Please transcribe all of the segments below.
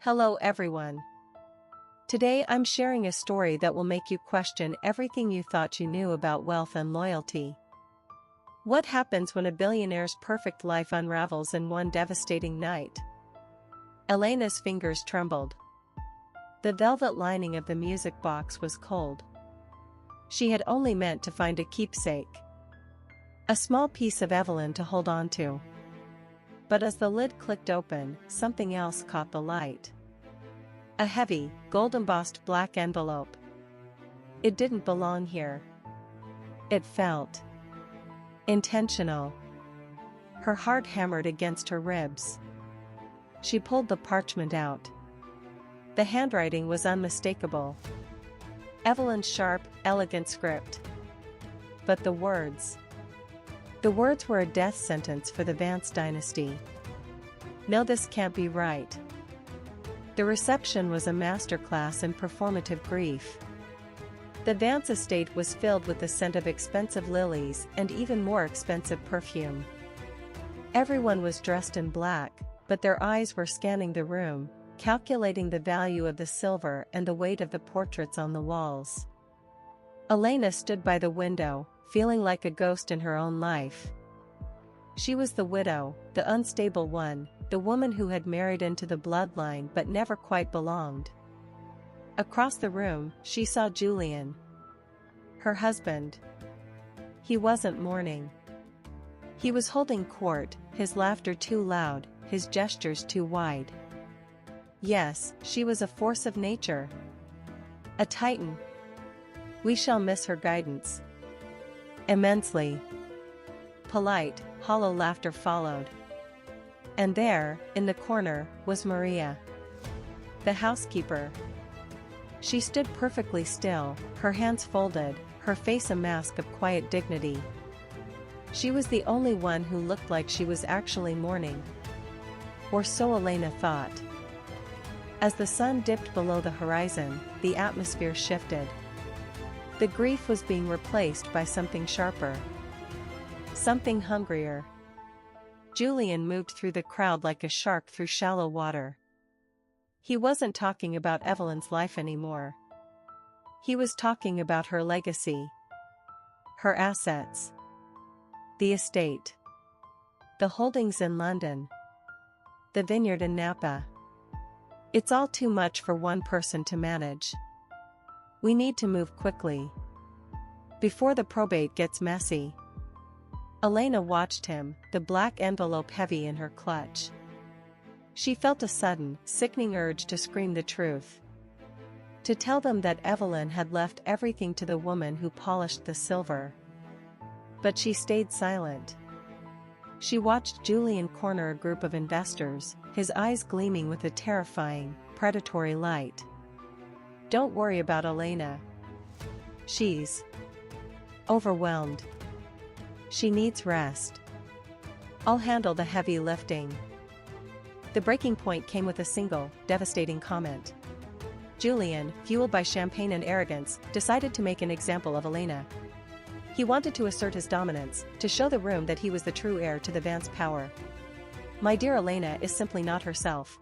Hello everyone. Today I'm sharing a story that will make you question everything you thought you knew about wealth and loyalty. What happens when a billionaire's perfect life unravels in one devastating night? Elena's fingers trembled. The velvet lining of the music box was cold. She had only meant to find a keepsake. A small piece of Evelyn to hold on to. But as the lid clicked open, something else caught the light. A heavy, gold-embossed black envelope. It didn't belong here. It felt intentional. Her heart hammered against her ribs. She pulled the parchment out. The handwriting was unmistakable. Evelyn's sharp, elegant script. But the words were a death sentence for the Vance dynasty. No, this can't be right. The reception was a masterclass in performative grief. The Vance estate was filled with the scent of expensive lilies and even more expensive perfume. Everyone was dressed in black, but their eyes were scanning the room, calculating the value of the silver and the weight of the portraits on the walls. Elena stood by the window, feeling like a ghost in her own life. She was the widow, the unstable one, the woman who had married into the bloodline but never quite belonged. Across the room, she saw Julian. Her husband. He wasn't mourning. He was holding court, his laughter too loud, his gestures too wide. Yes, she was a force of nature. A titan. We shall miss her guidance. Immensely. Polite, hollow laughter followed. And there, in the corner, was Maria. The housekeeper. She stood perfectly still, her hands folded, her face a mask of quiet dignity. She was the only one who looked like she was actually mourning. Or so Elena thought. As the sun dipped below the horizon, the atmosphere shifted. The grief was being replaced by something sharper. Something hungrier. Julian moved through the crowd like a shark through shallow water. He wasn't talking about Evelyn's life anymore. He was talking about her legacy. Her assets. The estate. The holdings in London. The vineyard in Napa. It's all too much for one person to manage. We need to move quickly. Before the probate gets messy. Elena watched him, the black envelope heavy in her clutch. She felt a sudden, sickening urge to scream the truth. To tell them that Evelyn had left everything to the woman who polished the silver. But she stayed silent. She watched Julian corner a group of investors, his eyes gleaming with a terrifying, predatory light. Don't worry about Elena. She's overwhelmed. She needs rest. I'll handle the heavy lifting. The breaking point came with a single, devastating comment. Julian, fueled by champagne and arrogance, decided to make an example of Elena. He wanted to assert his dominance, to show the room that he was the true heir to the Vance power. My dear Elena is simply not herself.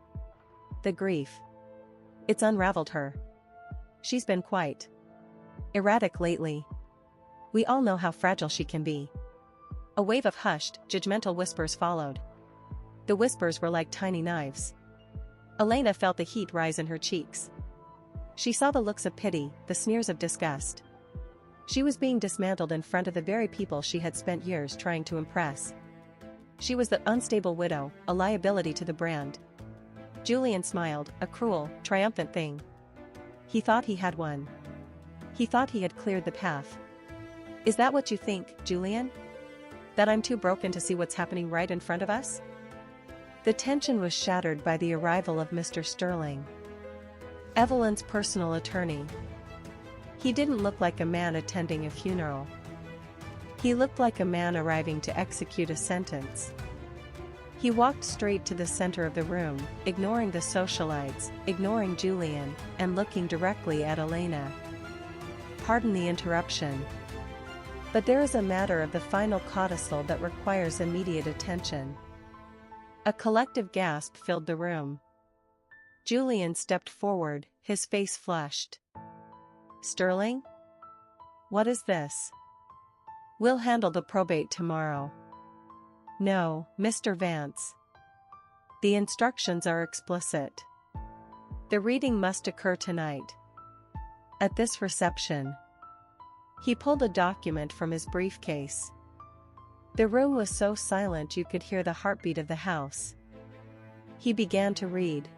The grief. It's unraveled her. She's been quite erratic lately. We all know how fragile she can be. A wave of hushed, judgmental whispers followed. The whispers were like tiny knives. Elena felt the heat rise in her cheeks. She saw the looks of pity, the sneers of disgust. She was being dismantled in front of the very people she had spent years trying to impress. She was the unstable widow, a liability to the brand. Julian smiled, a cruel, triumphant thing. He thought he had won. He thought he had cleared the path. Is that what you think, Julian? That I'm too broken to see what's happening right in front of us? The tension was shattered by the arrival of Mr. Sterling, Evelyn's personal attorney. He didn't look like a man attending a funeral. He looked like a man arriving to execute a sentence. He walked straight to the center of the room, ignoring the socialites, ignoring Julian, and looking directly at Elena. Pardon the interruption. But there is a matter of the final codicil that requires immediate attention. A collective gasp filled the room. Julian stepped forward, his face flushed. Sterling? What is this? We'll handle the probate tomorrow. No, Mr. Vance. The instructions are explicit. The reading must occur tonight. At this reception. He pulled a document from his briefcase. The room was so silent you could hear the heartbeat of the house. He began to read.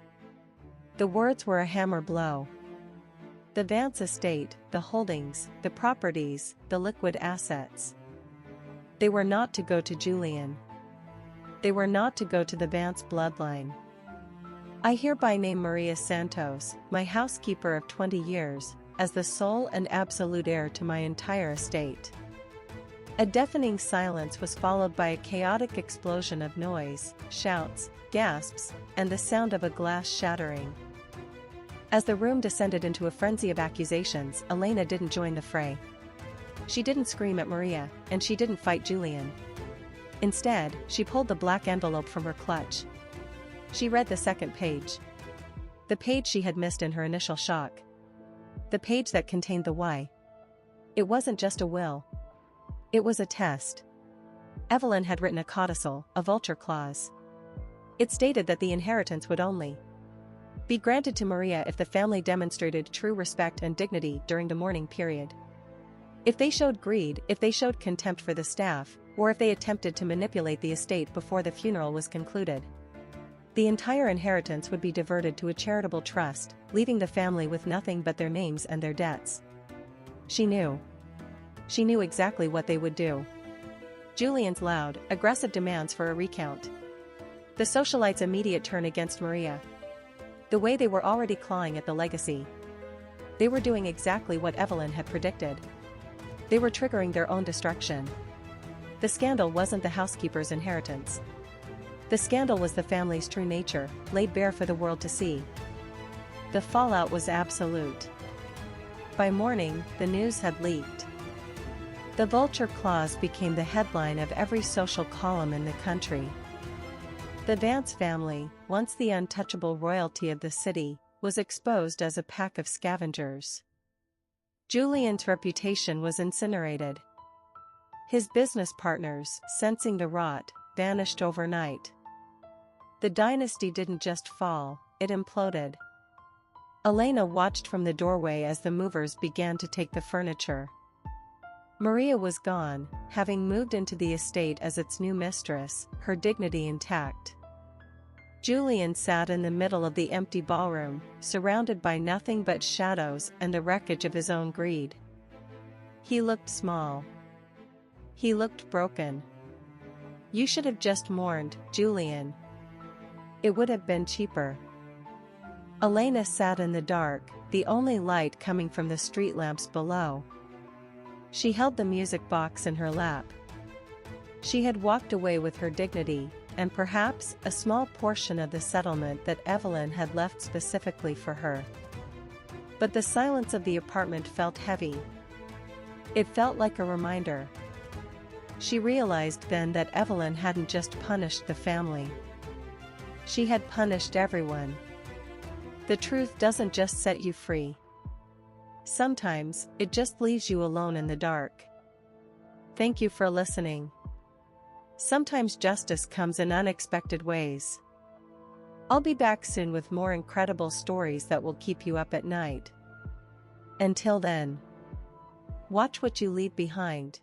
The words were a hammer blow. The Vance estate, the holdings, the properties, the liquid assets. They were not to go to Julian. They were not to go to the Vance bloodline. I hereby name Maria Santos, my housekeeper of 20 years, as the sole and absolute heir to my entire estate. A deafening silence was followed by a chaotic explosion of noise, shouts, gasps, and the sound of a glass shattering. As the room descended into a frenzy of accusations, Elena didn't join the fray. She didn't scream at Maria, and she didn't fight Julian. Instead, she pulled the black envelope from her clutch. She read the second page. The page she had missed in her initial shock. The page that contained the why. It wasn't just a will. It was a test. Evelyn had written a codicil, a vulture clause. It stated that the inheritance would only be granted to Maria if the family demonstrated true respect and dignity during the mourning period. If they showed greed, if they showed contempt for the staff, or if they attempted to manipulate the estate before the funeral was concluded, the entire inheritance would be diverted to a charitable trust, leaving the family with nothing but their names and their debts. She knew. She knew exactly what they would do. Julian's loud, aggressive demands for a recount. The socialites' immediate turn against Maria. The way they were already clawing at the legacy. They were doing exactly what Evelyn had predicted. They were triggering their own destruction. The scandal wasn't the housekeeper's inheritance. The scandal was the family's true nature, laid bare for the world to see. The fallout was absolute. By morning, the news had leaked. The vulture clause became the headline of every social column in the country. The Vance family, once the untouchable royalty of the city, was exposed as a pack of scavengers. Julian's reputation was incinerated. His business partners, sensing the rot, vanished overnight. The dynasty didn't just fall, it imploded. Elena watched from the doorway as the movers began to take the furniture. Maria was gone, having moved into the estate as its new mistress, her dignity intact. Julian sat in the middle of the empty ballroom, surrounded by nothing but shadows and the wreckage of his own greed. He looked small. He looked broken. You should have just mourned, Julian. It would have been cheaper. Elena sat in the dark, the only light coming from the street lamps below. She held the music box in her lap. She had walked away with her dignity, and perhaps a small portion of the settlement that Evelyn had left specifically for her. But the silence of the apartment felt heavy. It felt like a reminder. She realized then that Evelyn hadn't just punished the family. She had punished everyone. The truth doesn't just set you free. Sometimes, it just leaves you alone in the dark. Thank you for listening. Sometimes justice comes in unexpected ways. I'll be back soon with more incredible stories that will keep you up at night. Until then, watch what you leave behind.